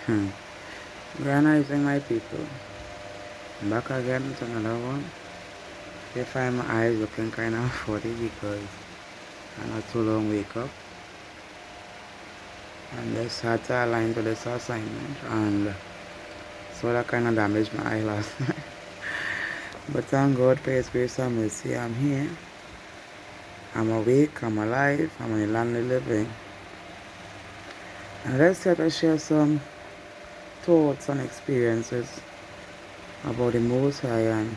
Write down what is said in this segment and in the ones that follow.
Hmm. Grand Rising, my people. I'm back again with another one. I find my eyes looking kind of funny because I not too long wake up and just had to align to this assignment, and so that kind of damaged my eye last night. But thank God for His grace and mercy, I'm here. I'm awake, I'm alive, I'm in the land of the living. And let's try to share some thoughts and experiences about the Most High and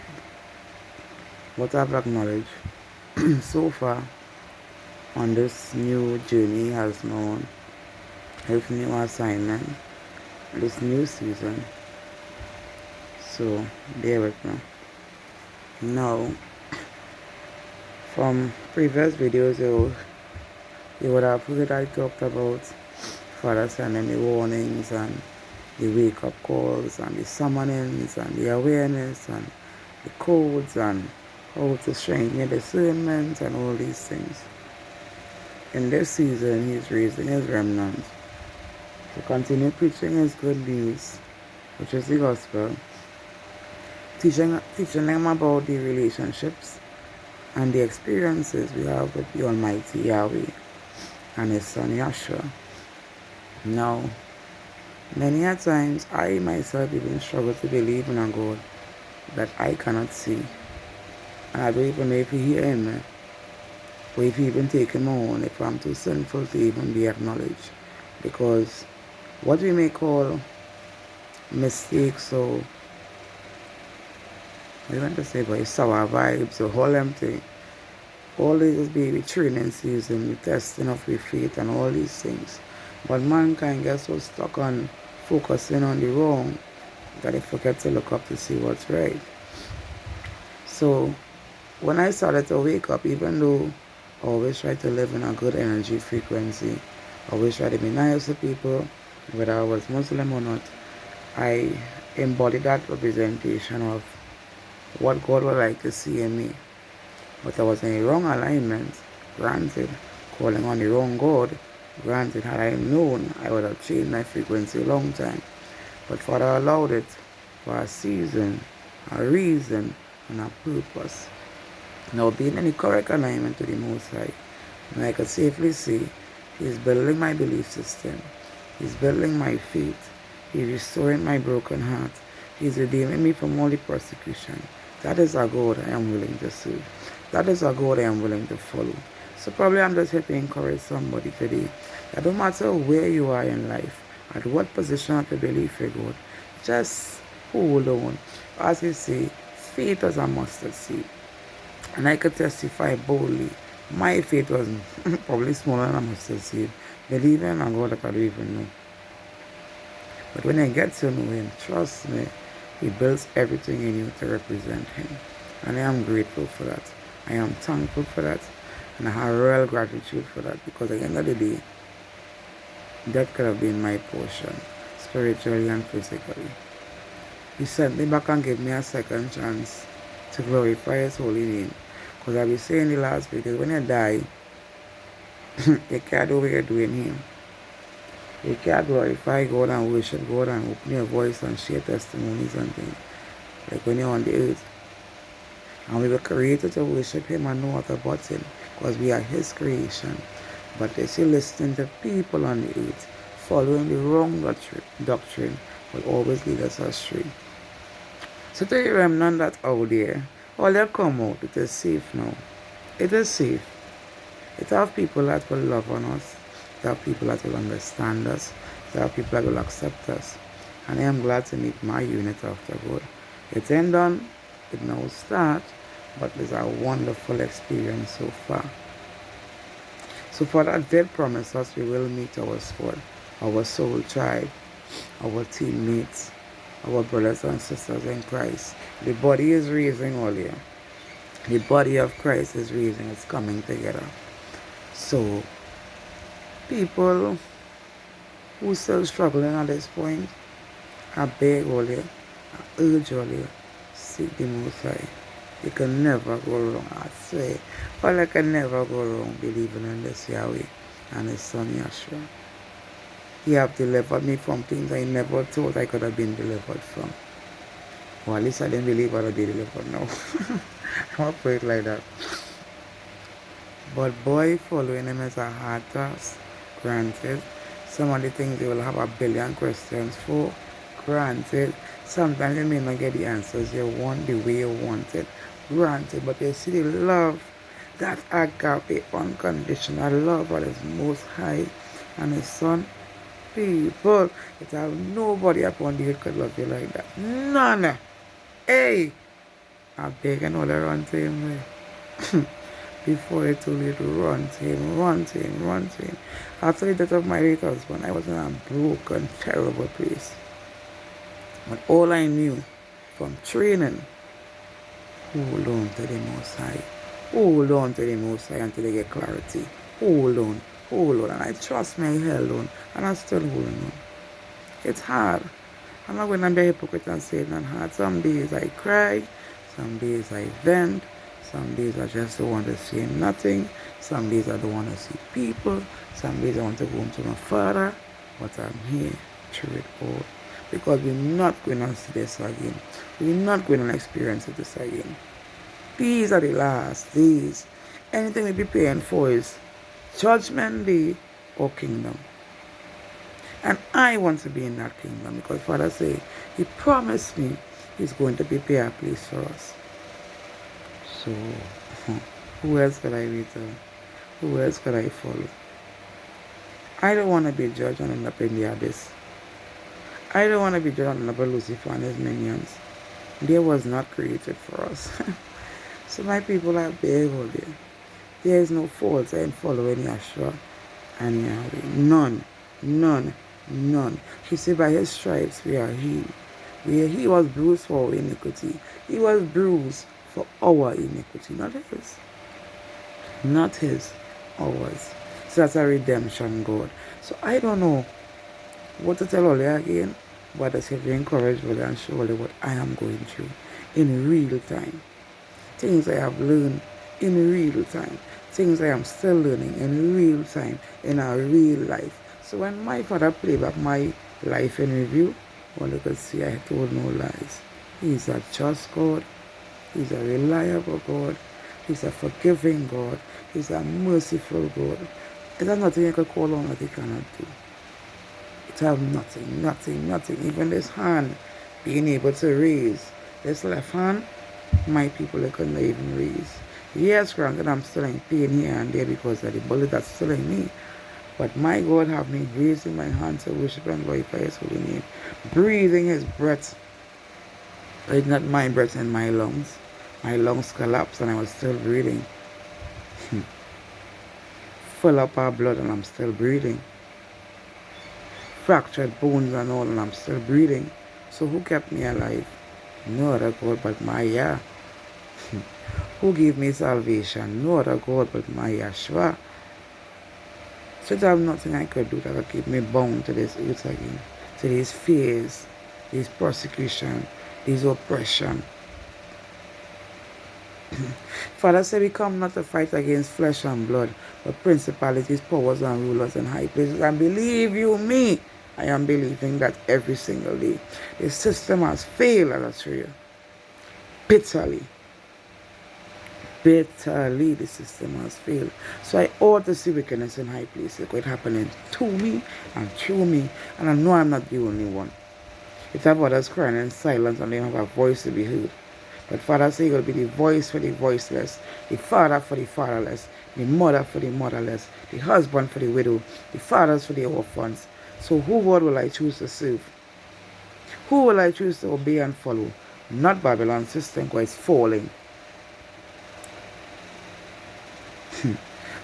what I've acknowledged so far on this new journey has known this new assignment, this new season. So bear with me. Now, from previous videos, you would have heard I talked about Father sending the warnings and the wake up calls and the summonings and the awareness and the codes and how to strengthen your discernment and all these things. In this season, He's raising His remnant to continue preaching His good news, which is the gospel, teaching them about the relationships and the experiences we have with the Almighty Yahweh and His Son Yahshua. Now, many a times I myself even struggle to believe in a God that I cannot see. And I don't even know if He hears me, or if He even takes Him on, if I'm too sinful to even be acknowledged. Because what we may call mistakes or I want to say about sour vibes or all them things. All this baby training season, the testing of your faith and all these things. But mankind gets so stuck on focusing on the wrong that they forget to look up to see what's right. So when I started to wake up, even though I always try to live in a good energy frequency, I always try to be nice to people, whether I was Muslim or not, I embodied that representation of what God would like to see in me. But I was in the wrong alignment, granted, calling on the wrong God, granted, had I known, I would have changed my frequency a long time. But Father allowed it for a season, a reason, and a purpose. Now, being in the correct alignment to the Most High, and I can safely say, He's building my belief system, He's building my faith, He's restoring my broken heart, He's redeeming me from all the persecution. That is a God I am willing to serve. That is a God I am willing to follow. So probably I'm just here to encourage somebody today that no matter where you are in life, at what position of your belief you God, just hold on. As you say, faith is a mustard seed. And I could testify boldly, my faith was probably smaller than a mustard seed. Believing in a God that I don't even know. But when I get to know Him, trust me, He builds everything in you to represent Him. And I am grateful for that. I am thankful for that. And I have real gratitude for that. Because at the end of the day, that could have been my portion, spiritually and physically. He sent me back and gave me a second chance to glorify His holy name. Because I was saying in the last video, when you die, you can't do what you're doing here. You can't glorify God and worship God and open your voice and share testimonies and things. Like when you're on the earth. And we were created to worship Him and no other but Him. Because we are His creation. But if you listening to people on the earth, following the wrong doctrine will always lead us astray. So to the remnant that's out there, all that come out, it is safe now. It is safe. It have people that will love on us. It have people that will understand us. It have people that will accept us. And I am glad to meet my unit after God. It ain't done. It now start. But it's a wonderful experience so far. So for that did promise us we will meet our squad, our soul tribe, our teammates, our brothers and sisters in Christ. The body is raising all here. The body of Christ is raising, it's coming together. So people who still struggling at this point, I beg all you, I urge all you, seek the Most High. You can never go wrong, I swear. But I can never go wrong believing in this Yahweh and His Son Yahshua. He have delivered me from things I never thought I could have been delivered from. Or at least I didn't believe I'd be delivered now. I'll put it like that. But boy, following him is a hard task. Granted, some of the things you will have a billion questions for. Granted, sometimes you may not get the answers you want the way you want it. Granted, but you see the love, that agape, unconditional love that is most high and his son. People, it have nobody upon the earth could love you like that. None. Hey, I beg and all around to him. Before it's too late, run to him, run to him, run to him. After the death of my late husband, I was in a broken, terrible place. But all I knew from training, hold on to the Most High. Hold on to the Most High until they get clarity. Hold on, hold on. And I trust my hell on, and I'm still holding on. It's hard. I'm not going to be a hypocrite and say it's not hard. Some days I cry, some days I vent, some days I just don't want to say nothing, some days I don't want to see people, some days I want to go home to my father, but I'm here through it all. Because we're not going to see this again. We're not going to experience this again. These are the last days. Anything we be praying for is judgment day or kingdom. And I want to be in that kingdom because Father say, He promised me He's going to prepare a place for us. So, who else could I read to? Who else could I follow? I don't want to be judged and end up in the abyss. I don't want to be judged and end up with Lucifer and his minions. They was not created for us. So my people are big all there. There is no fault in following Yeshua and Yahweh. None. None. None. He said by His stripes we are healed. He was bruised for our iniquity. He was bruised for our iniquity, not His. Not His, ours. So that's a redemption, God. So I don't know what to tell all you again, but I say to encourage you and show you what I am going through in real time. Things I have learned in real time. Things I am still learning in real time, in a real life. So when my father played back my life in review, well, you could see I told no lies. He's a just God. He's a reliable God. He's a forgiving God. He's a merciful God. There's nothing you could call on that He cannot do. It have nothing, nothing, nothing. Even this hand being able to raise. This left hand, my people they couldn't even raise. Yes, granted, I'm still in pain here and there because of the bullet that's still in me. But my God have me raising my hand to worship and glorify His holy name. Breathing His breath. It's not my breath in my lungs. My lungs collapsed and I was still breathing. Full up our blood and I'm still breathing. Fractured bones and all and I'm still breathing. So who kept me alive? No other God but my Yah. Who gave me salvation? No other God but my Yeshua. So there's nothing I could do that could keep me bound to this earth again. To these fears, this persecution, this oppression. Father said we come not to fight against flesh and blood, but principalities, powers and rulers in high places. And believe you me, I am believing that every single day. The system has failed, I assure you. Bitterly. Bitterly the system has failed. So I ought to see wickedness in high places. It's happening to me and through me. And I know I'm not the only one. If have others crying in silence and they don't have a voice to be heard. But Father says He will be the voice for the voiceless, the father for the fatherless, the mother for the motherless, the husband for the widow, the fathers for the orphans. So who God will I choose to serve? Who will I choose to obey and follow? Not Babylon's system, because it's falling.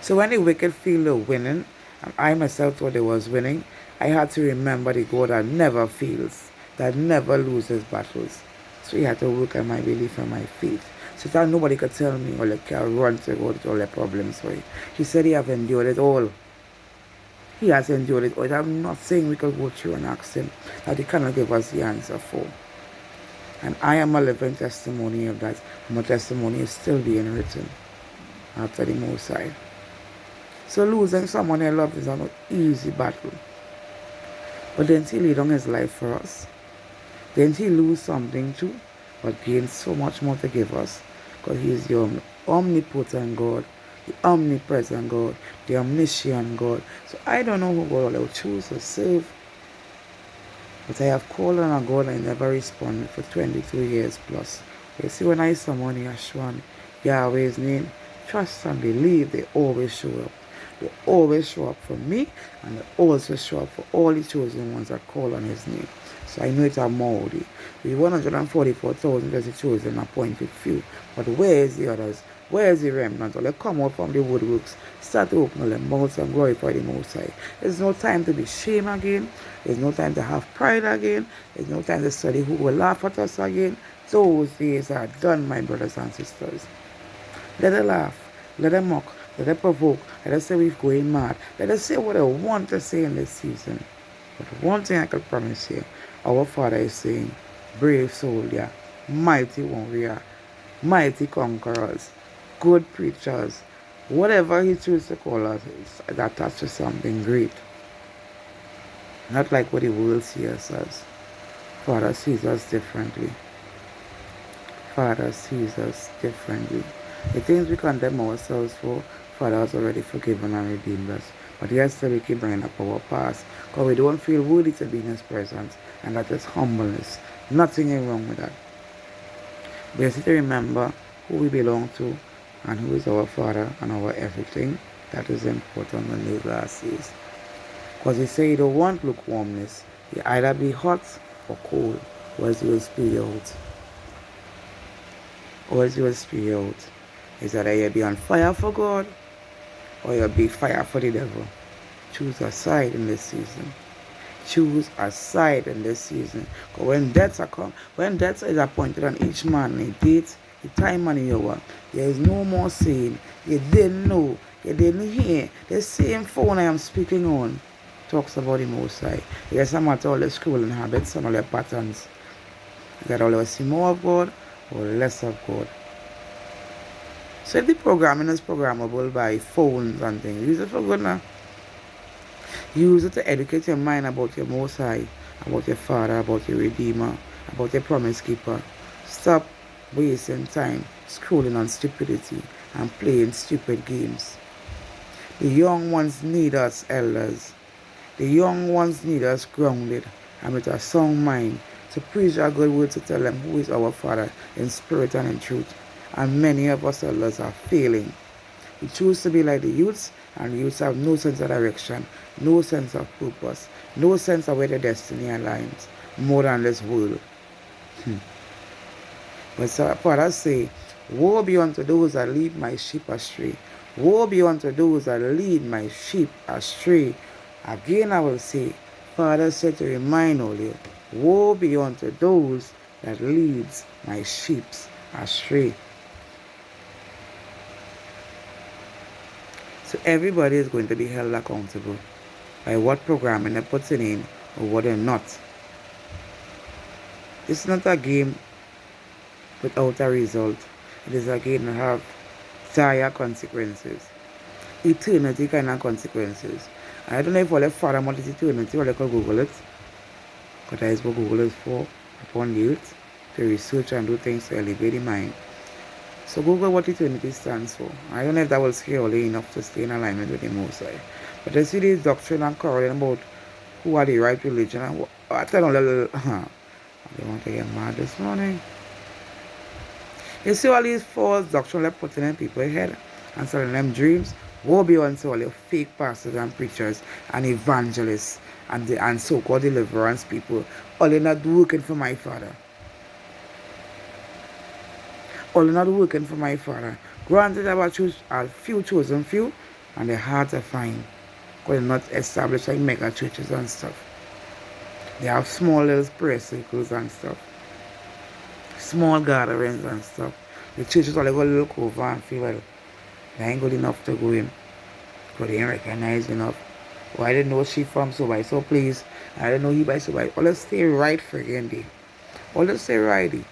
So when the wicked feel they're winning, and I myself thought they was winning, I had to remember the God that never fails, that never loses battles. So He had to work on my belief and my faith. So that nobody could tell me or like can run to God with all the problems for it. He said He have endured it all. He has endured it all. I'm not saying we could go through and ask Him that He cannot give us the answer for. And I am a living testimony of that. My testimony is still being written after the Most High. So losing someone I love is an easy battle. But then he laid down his life for us. Then he lose something too, but gain so much more to give us. Because he is the omnipotent God, the omnipresent God, the omniscient God. So I don't know who God will choose to serve. But I have called on a God and never responded for 22 years plus. You see, when I summon Yahshua, Yahweh's name, trust and believe, they always show up. They always show up for me, and they also show up for all the chosen ones that call on his name. So I know it's a Maudi. The 144,000 is the chosen appointed few. But where is the others? Where is the remnant? Well, they come out from the woodworks, start to open their mouths and glorify the Most High. There's no time to be shame again. There's no time to have pride again. There's no time to study who will laugh at us again. Those days are done, my brothers and sisters. Let them laugh. Let them mock. Let them provoke. Let them say we're going mad. Let them say what they want to say in this season. But one thing I can promise you, our Father is saying, brave soldier, mighty warrior, mighty conquerors, good preachers, whatever he chooses to call us, is attached to something great. Not like what the world sees us as. Father sees us differently. Father sees us differently. The things we condemn ourselves for, Father has already forgiven and redeemed us. But yes, still we keep bringing up our past because we don't feel worthy to be in his presence. And that is humbleness. Nothing is wrong with that. But you to remember who we belong to and who is our Father and our everything. That is important in these last days. Because he say you don't want lukewarmness. You either be hot or cold, or else you will spew you out. Or else you will spew you out. Is that you be on fire for God, or you'll be fire for the devil. Choose a side in this season. Choose a side in this season. Because when death is appointed on each man, a date, a time and a hour, there is no more saying, you didn't know, you didn't hear. The same phone I am speaking on talks about the Most High. Yes, I'm at all the schooling habits, some of the patterns. That all see more of God or less of God. So if the programming is programmable by phones and things, use it for good now. Use it to educate your mind about your Most High, about your Father, about your Redeemer, about your Promise Keeper. Stop wasting time scrolling on stupidity and playing stupid games. The young ones need us, elders. The young ones need us grounded and with a sound mind to preach our good word to tell them who is our Father in spirit and in truth. And many of us elders are failing. We choose to be like the youths, and the youths have no sense of direction, no sense of purpose, no sense of where their destiny aligns, more than this world. But Father say, woe be unto those that lead my sheep astray. Woe be unto those that lead my sheep astray. Again I will say, Father said to remind all you, woe be unto those that leads my sheep astray. So everybody is going to be held accountable by what programming they're putting in or what they're not. It's not a game without a result. It is a game that have dire consequences. Eternity kind of consequences. I don't know if all the Father what is eternity, or they could Google it. Because that is what Google is for, upon youth, to research and do things to elevate the mind. So Google what eternity stands for. I don't know if that will scare you enough to stay in alignment with the Most High. But I see this doctrine and quarreling about who are the right religion and what. I tell them a little, I don't want to get mad this morning. You see all these false doctrine they're putting in people's head and selling them dreams. Woe be unto all your fake pastors and preachers and evangelists and so-called deliverance people. All they're not working for my Father. All not working for my Father. Granted, I will choose a few chosen few, and they're hard to find. Because they're not established like mega churches and stuff. They have small little prayer circles and stuff. Small gatherings and stuff. The churches all go a little over and feel, well, they ain't good enough to go in. Because they ain't recognized enough. Oh, I didn't know she from so by so please. I didn't know he by so by. All let's stay right for Andy. All let's stay righty.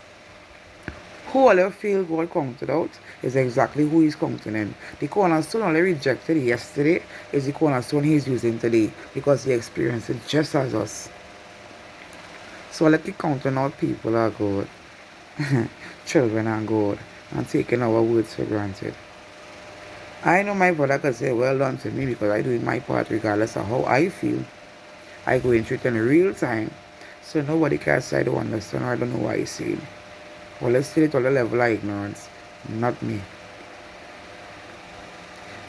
Who all you feel God counted out is exactly who he's counting in. The cornerstone only rejected yesterday is the cornerstone he's using today because he experienced it just as us. So let the counting out people are God. Children are God and taking our words for granted. I know my brother could say well done to me because I doing my part regardless of how I feel. I go into it in real time. So nobody can say I don't understand or I don't know what he's saying. Well, let's see it on the level of ignorance, not me.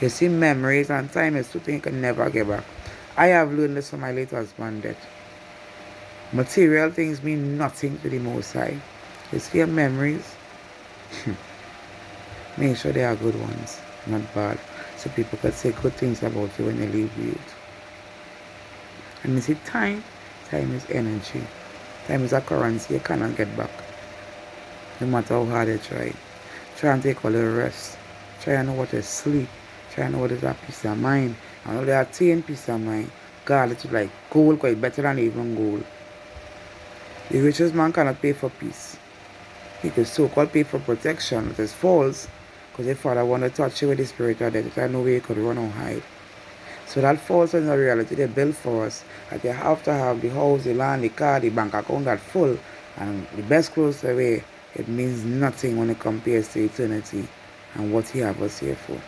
You see, memories and time is something you can never get back. I have learned this from my late husband that material things mean nothing to the Most High. You see, your memories, make sure they are good ones, not bad. So people can say good things about you when they leave you. And you see, time is energy. Time is a currency you cannot get back. No matter how hard you try. Try and take a little rest. Try and know what is sleep. Try and know what is a peace of mind. And how they attain peace of mind. God, it's like gold, quite better than even gold. The richest man cannot pay for peace. He could so-called pay for protection, it is false. Because if Father want to touch you with the spirit of death, there's no way you could run or hide. So that false is a reality they built for us. That you have to have the house, the land, the car, the bank account that full. And the best clothes away. It means nothing when it compares to eternity and what He has us here for.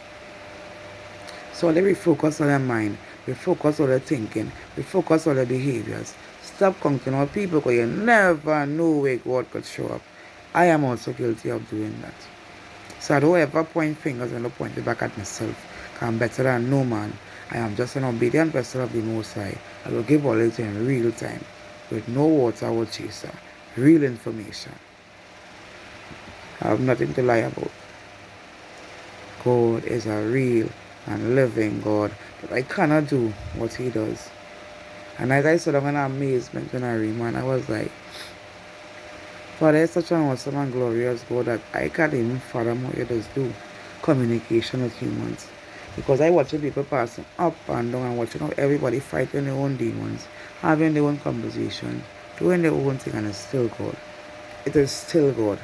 So let me focus on the mind, we focus on the thinking, we focus on the behaviors. Stop counting on people because you never know where God could show up. I am also guilty of doing that. So I don't ever point fingers and don't point it back at myself. Because I'm better than no man. I am just an obedient vessel of the Most High. I will give all it in real time. With no water or chaser. Real information. I have nothing to lie about. God is a real and living God. But I cannot do what He does. And as I stood up in amazement when I read, man, I was like, Father is such an awesome and glorious God that I can't even fathom what He does do. Communication with humans. Because I watch people passing up and down and watching how everybody fighting their own demons, having their own conversation, doing their own thing, and it's still God. It is still God.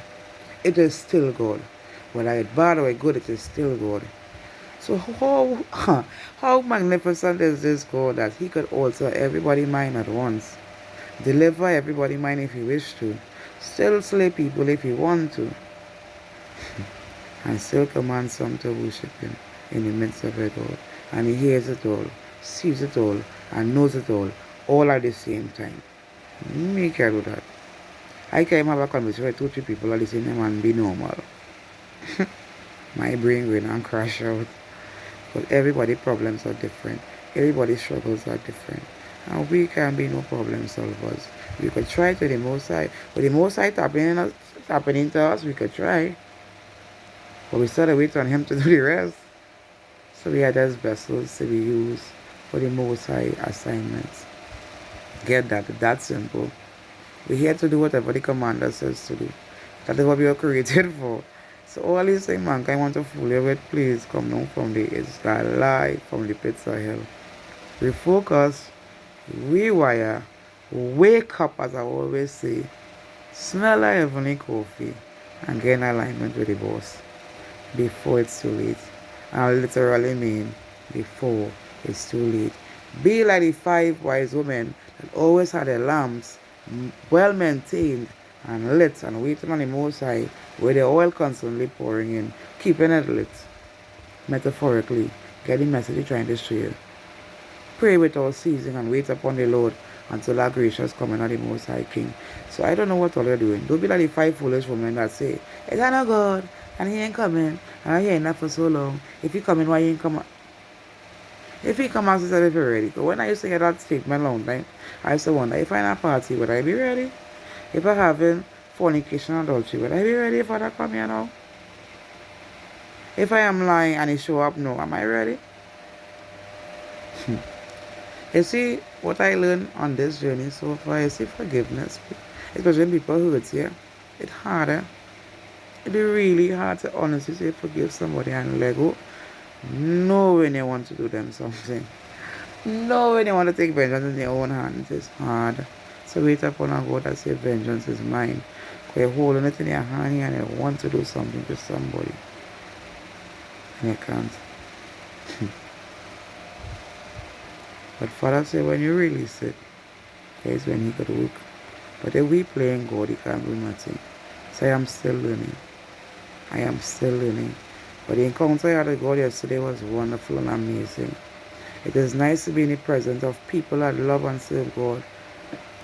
It is still God. Whether it's bad or good, it is still God. So how magnificent is this God that He could alter everybody's mind at once, deliver everybody's mind if He wished to, still slay people if He want to, and still command some to worship Him in the midst of it all. And He hears it all, sees it all, and knows it all at the same time. Me can do that. I can have a conversation with 2-3 people at the same time and be normal. My brain will not crash out. Because everybody's problems are different. Everybody's struggles are different. And we can be no problem solvers. We could try to the Most High. But the Most High tapping into us, we could try. But we still wait on Him to do the rest. So we are just vessels to be used for the Most High assignments. Get that? That's simple. We're here to do whatever the commander says to do. That is what we are created for. So all these things mankind want to fool you with, please come down from the lie from the pits of hell. Refocus, rewire, wake up as I always say, smell a heavenly coffee and get in alignment with the boss before it's too late. I literally mean before it's too late. Be like the 5 wise women that always had their lamps well maintained and lit and waiting on the Most High with the oil constantly pouring in, keeping it lit. Metaphorically, get the message trying to show you. Pray without ceasing and wait upon the Lord until our gracious coming of the Most High King. So I don't know what all you're doing. Don't be like the 5 foolish women that say, it's not God and He ain't coming and I ain't that for so long. If He coming, why He ain't come? If He come out, He said if you're ready. But when I used to hear that statement long time, I used to wonder, if I'm in a party, would I be ready? If I having fornication and adultery, would I be ready for that come here now? If I am lying and He show up now, am I ready? You see, what I learned on this journey so far, you see forgiveness. Especially when people hurt you, it's harder. It's really hard to honestly say forgive somebody and let go. Know when you want to do them something. Know when you want to take vengeance in your own hands. It's hard. So wait upon a God that say vengeance is mine. You're holding it in your hand and you want to do something to somebody. And you can't. But Father said when you release it, is when he could work. But if we playing God, he can't do nothing. So I am still learning. I am still learning. But the encounter I had with God yesterday was wonderful and amazing. It is nice to be in the presence of people that love and serve God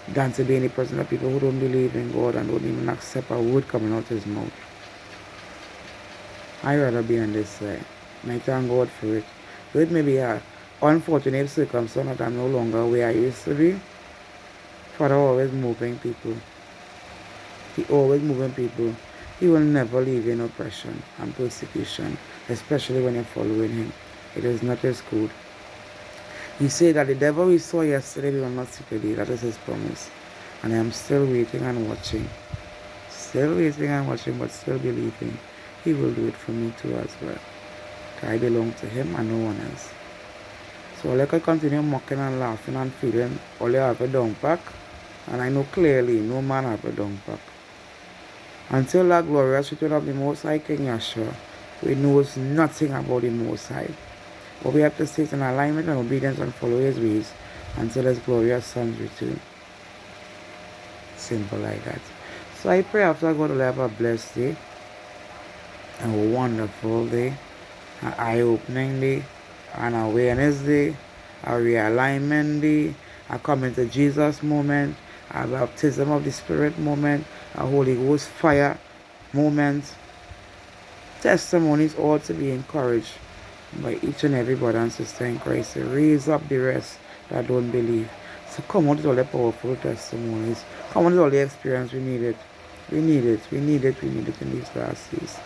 than to be in the presence of people who don't believe in God and don't even accept a word coming out of his mouth. I'd rather be on this side. And I thank God for it. So it may be an unfortunate circumstance that I'm no longer where I used to be. Father always moving people. He always moving people. He will never leave you in oppression and persecution, especially when you're following him. It is not his good. He said that the devil we saw yesterday, we will not see today. That is his promise. And I am still waiting and watching. Still waiting and watching, but still believing. He will do it for me too as well. I belong to him and no one else. So all I can continue mocking and laughing and feeling, all you have a down pack. And I know clearly no man have a down pack. Until that glorious return of the Most High King Yeshua, we knows nothing about the Most High. But we have to stay in alignment and obedience and follow his ways until his glorious Son's return. Simple like that. So I pray after God will have a blessed day, a wonderful day, an eye-opening day, an awareness day, a realignment day, a coming to Jesus moment, a baptism of the Spirit moment, a Holy Ghost fire moment. Testimonies all to be encouraged by each and every brother and sister in Christ to raise up the rest that don't believe. So come on with all the powerful testimonies. Come on with all the experience we need it. We need it. We need it. We need it in these last days.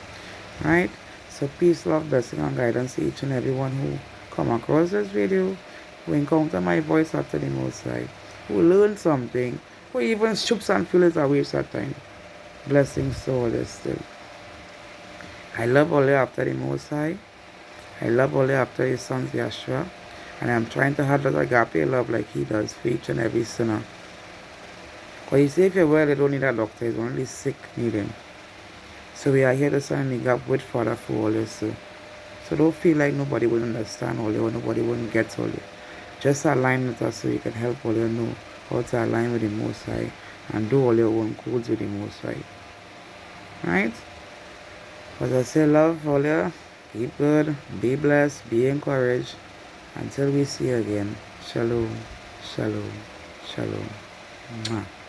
Alright? So peace, love, blessing and guidance to each and everyone who come across this video, who encounter my voice after the Most High, who learn something, who even shoops and feel it a waste of time. Blessings to all this still. I love all the after the Most High. I love all the after his son Yeshua. And I'm trying to have that agape love like he does for each and every sinner. Because you say if you're well, you don't need a doctor. It's only sick need him. So we are here to stand in the gap with Father for all this. So don't feel like nobody will understand all you or nobody will get all you. Just align with us so you can help all you know how to align with the Most High and do all your own codes with the Most High. Right? As I say, love all you. Keep good. Be blessed. Be encouraged. Until we see you again. Shalom. Shalom. Shalom. Mwah.